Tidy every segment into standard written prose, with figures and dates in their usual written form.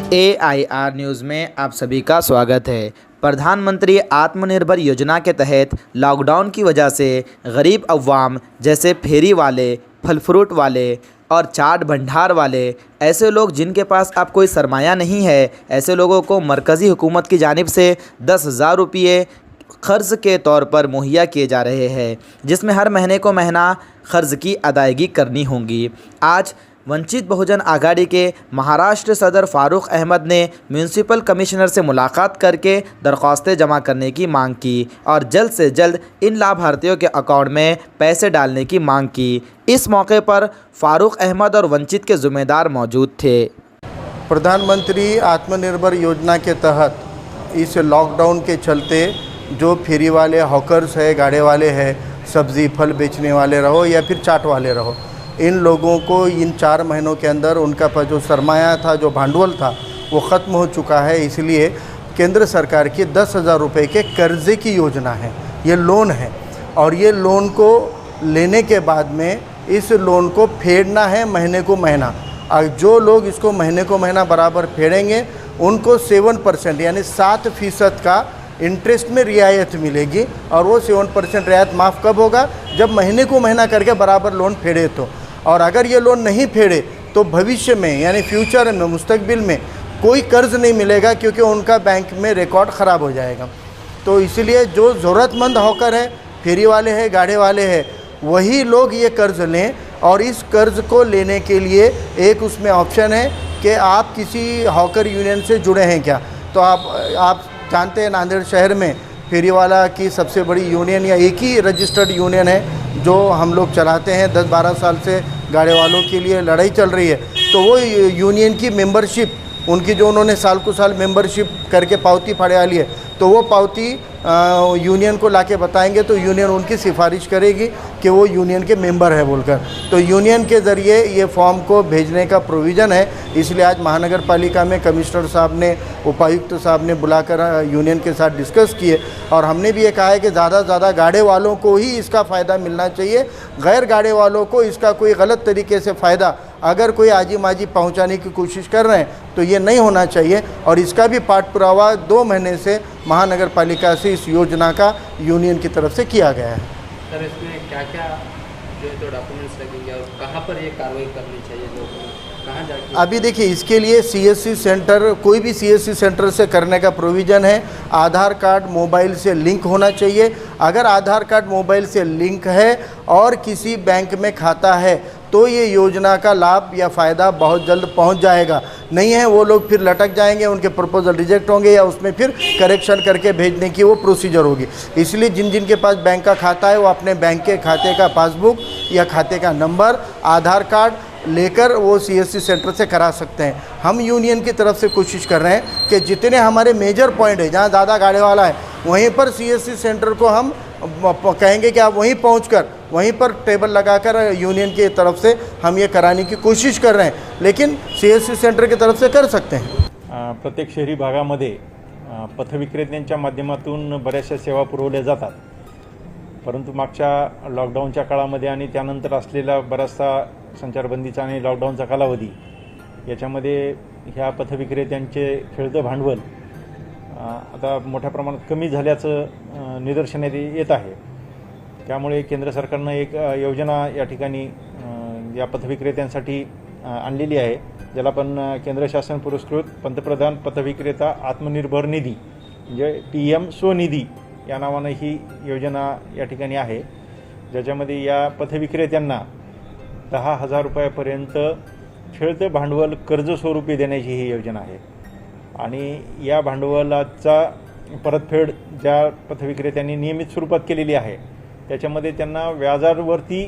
AIR news में आप सभी का स्वागत है। प्रधानमंत्री आत्मनिर्भर योजना के तहत लॉकडाउन की वजह से गरीब अवाम जैसे फेरी वाले, फल फ्रूट वाले और चाट भंडार वाले, ऐसे लोग जिनके पास अब कोई सरमाया नहीं है, ऐसे लोगों को मरकज़ी हुकूमत की जानिब से 10,000 रुपये क़र्ज़ के तौर पर मुहैया किए जा रहे हैं, जिसमें हर महीने को महीना क़र्ज़ की अदायगी करनी होगी। आज वंचित बहुजन आघाड़ी के महाराष्ट्र सदर फारूक अहमद ने म्यूनसिपल कमिश्नर से मुलाकात करके दरख्वास्तें जमा करने की मांग की और जल्द से जल्द इन लाभार्थियों के अकाउंट में पैसे डालने की मांग की। इस मौके पर फारूक अहमद और वंचित के ज़िम्मेदार मौजूद थे। प्रधानमंत्री आत्मनिर्भर योजना के तहत इस लॉकडाउन के चलते जो फेरी वाले हॉकर्स है, गाड़े वाले हैं, सब्ज़ी फल बेचने वाले रहो या फिर चाट वाले रहो, इन लोगों को इन 4 महीनों के अंदर उनका जो सरमाया था, जो भांडवल था, वो ख़त्म हो चुका है। इसलिए केंद्र सरकार की 10,000 रुपये के कर्ज़े की योजना है, ये लोन है और ये लोन को लेने के बाद में इस लोन को फेडना है महीने को महीना। और जो लोग इसको महीने को महीना बराबर फेडेंगे उनको 7% यानी 7% का इंटरेस्ट में रियायत मिलेगी। और वो 7% रियायत माफ़ कब होगा? जब महीने को महीना करके बराबर लोन फेडे तो। और अगर ये लोन नहीं फेडे तो भविष्य में यानी फ्यूचर में, मुस्तकबिल में कोई कर्ज़ नहीं मिलेगा, क्योंकि उनका बैंक में रिकॉर्ड ख़राब हो जाएगा। तो इसलिए जो ज़रूरतमंद हॉकर है, फेरी वाले हैं, गाड़े वाले हैं, वही लोग ये कर्ज़ लें। और इस कर्ज़ को लेने के लिए एक उसमें ऑप्शन है कि आप किसी हॉकर यूनियन से जुड़े हैं क्या। तो आप जानते हैं नांदेड़ शहर में फेरी वाला की सबसे बड़ी यूनियन या एक ही रजिस्टर्ड यूनियन है जो हम लोग चलाते हैं। 10-12 साल से गाड़े वालों के लिए लड़ाई चल रही है। तो वो यूनियन की मेंबरशिप उनकी जो उन्होंने साल को साल मेंबरशिप करके पावती फाड़े वाली है, तो वो पावती यूनियन को लाके बताएंगे तो यूनियन उनकी सिफारिश करेगी कि वो यूनियन के मेंबर है बोलकर। तो यूनियन के ज़रिए ये फॉर्म को भेजने का प्रोविज़न है। इसलिए आज महानगर पालिका में कमिश्नर साहब ने, उपायुक्त साहब ने बुलाकर यूनियन के साथ डिस्कस किए और हमने भी ये कहा है कि ज़्यादा से ज़्यादा गाड़े वालों को ही इसका फ़ायदा मिलना चाहिए। गैर गाड़े वालों को इसका कोई गलत तरीके से फ़ायदा अगर कोई आजी माजी पहुंचाने की कोशिश कर रहे हैं तो ये नहीं होना चाहिए। और इसका भी पाठ पुरावा 2 महीने से महानगर पालिका से इस योजना का यूनियन की तरफ से किया गया है। सर, इसमें क्या क्या जो है तो डॉक्यूमेंट्स लगेंगे और कहाँ पर ये कार्रवाई करनी चाहिए, कहाँ जाके? अभी देखिए, इसके लिए CSC सेंटर, कोई भी CSC सेंटर से करने का प्रोविज़न है। आधार कार्ड मोबाइल से लिंक होना चाहिए। अगर आधार कार्ड मोबाइल से लिंक है और किसी बैंक में खाता है तो ये योजना का लाभ या फ़ायदा बहुत जल्द पहुंच जाएगा। नहीं है वो लोग फिर लटक जाएंगे, उनके प्रपोजल रिजेक्ट होंगे या उसमें फिर करेक्शन करके भेजने की वो प्रोसीजर होगी। इसलिए जिन जिन के पास बैंक का खाता है वो अपने बैंक के खाते का पासबुक या खाते का नंबर, आधार कार्ड लेकर वो CSC सेंटर से करा सकते हैं। हम यूनियन की तरफ से कोशिश कर रहे हैं कि जितने हमारे मेजर पॉइंट है जहाँ ज़्यादा गाड़े वाला है वहीं पर CSC सेंटर को हम कहेंगे कि आप वहीं पहुंचकर वहीं पर टेबल लगाकर यूनियन की तरफ से हम ये कराने की कोशिश कर रहे हैं, लेकिन CSC सेंटर की तरफ से कर सकते हैं। प्रत्येक शहरी भागामध्ये पथविक्रेत्यांच्या माध्यमातून बऱ्याचशा सेवा पुरवल्या जातात, परंतु मागच्या लॉकडाऊनच्या काळामध्ये आणि त्यानंतर असलेला बराचसा संचारबंदीचा आणि लॉकडाऊनचा कालावधी याच्यामध्ये ह्या पथविक्रेत्यांचे खेळतं भांडवल आता मोठ्या प्रमाणात कमी झाल्याचं निदर्शनास येत आहे। त्यामुळे केंद्र सरकारनं एक योजना या ठिकाणी या पथविक्रेत्यांसाठी आणलेली आहे, ज्याला आपण केंद्र शासन पुरस्कृत पंतप्रधान पथविक्रेता आत्मनिर्भर निधी म्हणजे PM स्वनिधी या नावानं ही योजना या ठिकाणी आहे, ज्याच्यामध्ये या पथविक्रेत्यांना 10,000 रुपयापर्यंत खेळतं भांडवल कर्ज स्वरूपी देण्याची ही योजना आहे। आणि या भांडवलाचा परतफेड ज्या पथविक्रेत्यांनी नियमित स्वरूपात केलेली आहे त्याच्यामध्ये त्यांना व्याजावरती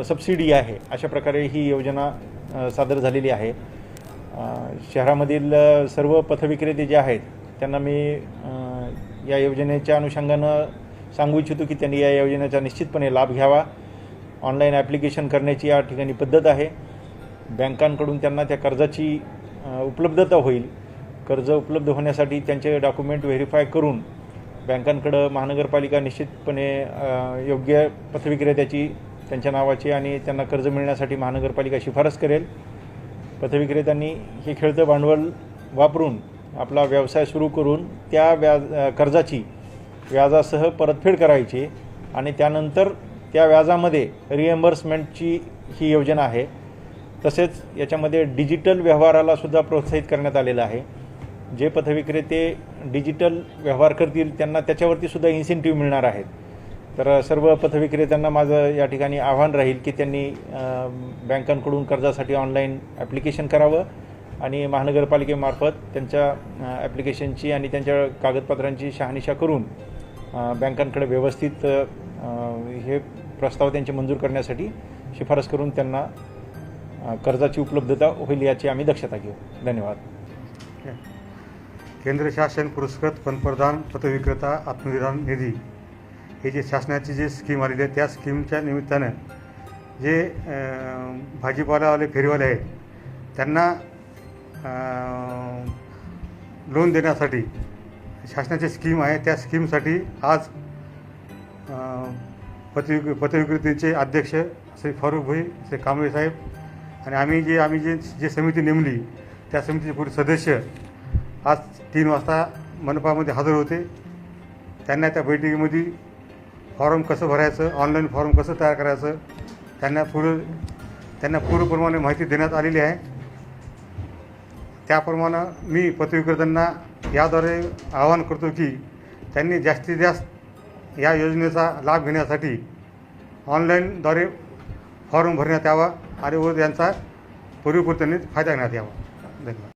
सबसिडी आहे, अशा प्रकारे ही योजना सादर झालेली आहे। शहरामधील सर्व पथविक्रेते जे आहेत त्यांना मी या योजनेच्या अनुषंगानं सांगू इच्छितो की त्यांनी या योजनेचा निश्चितपणे लाभ घ्यावा। ऑनलाईन ॲप्लिकेशन करण्याची या ठिकाणी पद्धत आहे। बँकांकडून त्यांना त्या कर्जाची उपलब्धता होईल। कर्ज उपलब्ध होण्यासाठी त्यांचे डॉक्युमेंट व्हेरीफाय करून बँकांकडे महानगरपालिका निश्चितपणे योग्य पथविक्रेत्याची त्यांच्या नावाची आणि त्यांना कर्ज मिळण्यासाठी महानगरपालिका शिफारस करेल। पथविक्रेत्यांनी हे खेळतं भांडवल वापरून आपला व्यवसाय सुरू करून त्या कर्जाची व्याजासह परतफेड करायची आणि त्यानंतर त्या व्याजामध्ये रिएम्बर्समेंटची ही योजना आहे. तसेच याच्यामध्ये डिजिटल व्यवहाराला सुद्धा प्रोत्साहित करण्यात आलेलं आहे. जे पथविक्रेते डिजिटल व्यवहार करतील त्यांना त्याच्यावरती सुद्धा इन्सेंटिव्ह मिळणार आहेत. तर सर्व पथविक्रेत्यांना माझं या ठिकाणी आव्हान राहील की त्यांनी बँकांकडून कर्जासाठी ऑनलाईन ॲप्लिकेशन करावं आणि महानगरपालिकेमार्फत त्यांच्या ॲप्लिकेशनची आणि त्यांच्या कागदपत्रांची शहानिशा करून बँकांकडे व्यवस्थित हे प्रस्ताव त्यांचे मंजूर करण्यासाठी शिफारस करून त्यांना कर्जाची उपलब्धता होईल याची आम्ही दक्षता घेऊ. धन्यवाद. केंद्र शासन पुरस्कृत पंतप्रधान पथविक्रेता आत्मनिर्भर निधी हे जे शासनाची जी स्कीम आलेली आहे त्या स्कीमच्या निमित्तानं जे भाजीपालावाले फेरीवाले आहेत त्यांना लोन देण्यासाठी शासनाची स्कीम आहे. त्या स्कीमसाठी आज पथविक्रेतेचे अध्यक्ष श्री फारुख भाई, श्री कांबळे साहेब आणि आम्ही जे समिती नेमली त्या समितीचे पूर्ण सदस्य आज 3 वाजता मनपामध्ये हजर होते. त्यांना त्या बैठकीमध्ये फॉर्म कसं भरायचं, ऑनलाईन फॉर्म कसं तयार करायचं त्यांना पूर्वप्रमाणे माहिती देण्यात आलेली आहे. त्याप्रमाणे मी पथविक्रेत्यांना याद्वारे आवाहन करतो की त्यांनी जास्तीत जास्त या योजनेचा लाभ घेण्यासाठी ऑनलाईनद्वारे फॉर्म भरण्यात यावा आणि व त्यांचा पूर्णपणे फायदा घेण्यात यावा. धन्यवाद.